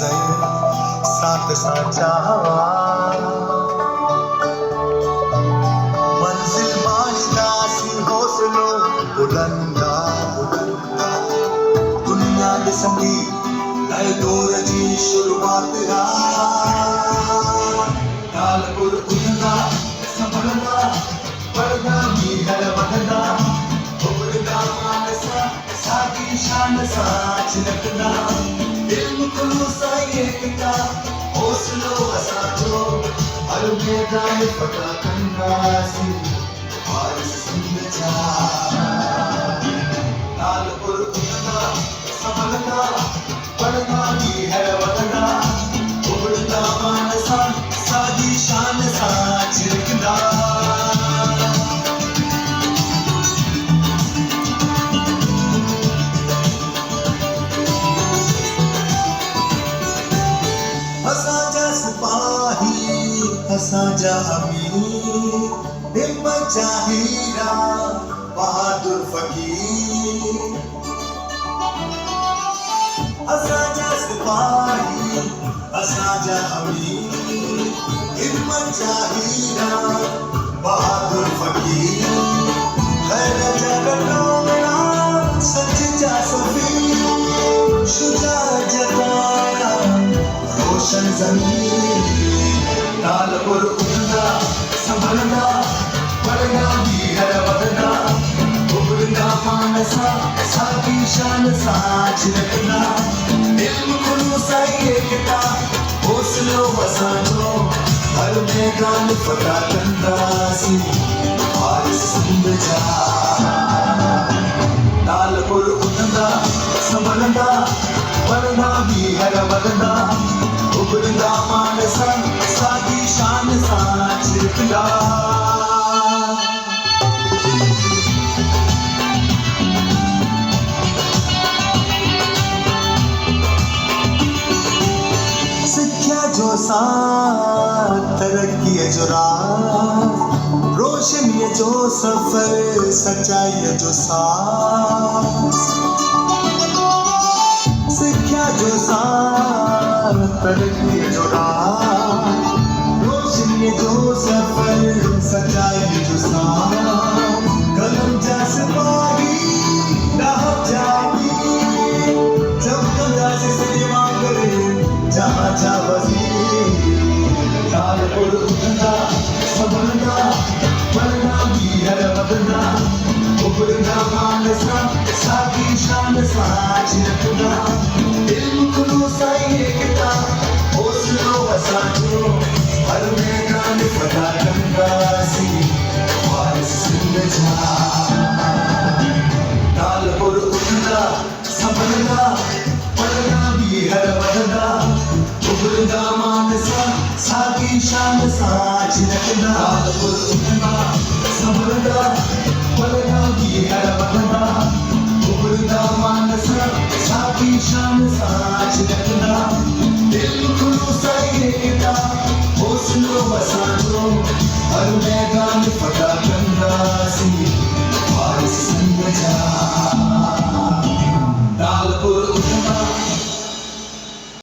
गजल साथ साचा मंजिल मानदासी हौसलो बुलंदा बुलंदा दुनिया दे संगीत नए दौर जी शुरुआत नालपुर उठना संभलना पढ़ना भी है बढ़ना उबरना मानसा साकी शान सा छिलकना इल्म खुलूसा ये किता हौसलो असाजो हर मैदान फटा करना सी वारिस समझा नालपुर उठना संभलना पढ़ना भी है बढ़ना उबरना मानसा साकी शान सा छिलकना असांजा अमीर हिम्मत जाहिरा बहादुर फकीर असांजा सिपाही असांजा अमीर हिम्मत जाहिरा बहादुर फकीर खैर जगना सच जा सफीर शुजा जगाना रोशन जमीन नालपुर उठना संभलना पढ़ना भी है बढ़ना उबरना मानसा साकी शान सा छिलकना इल्म खुलूसा ये किता हौसलो वसानो हर मैदान फटा करना सी वारिस समझा नालपुर उठना संभलना पढ़ना भी है बढ़ना उबरना मानसा साकी शान सा छिलकना सिक्ख्या जो साथ तरक्की जो राह रोशनी जो सफर सच्चाई जो साथ सिक्ख्या जो साथ तरक्की जो राह रोशनी जो सफर सच्चाई जो साथ कलम जा सिपाही राह जागी जब कदा से सेवा करे जहाँ जा वजीर नालपुर उठना संभलना पढ़ना भी है बढ़ना उबरना मानसा साकी शान सा छिलकना इल्म खुलूसा ये किता हौसलो असाजो हर मैदान फटा करना सी वारिस समझा नालपुर उठना संभलना पढ़ना भी है बढ़ना उबरना मानसा साकी शान सा छिलकना नालपुर उठना संभलना पढ़ना भी है बढ़ना उबरना मानसा साकी शान सा छिलकना इल्म खुलूसा ये किता हौसलो वसाजो हर मैदान फटा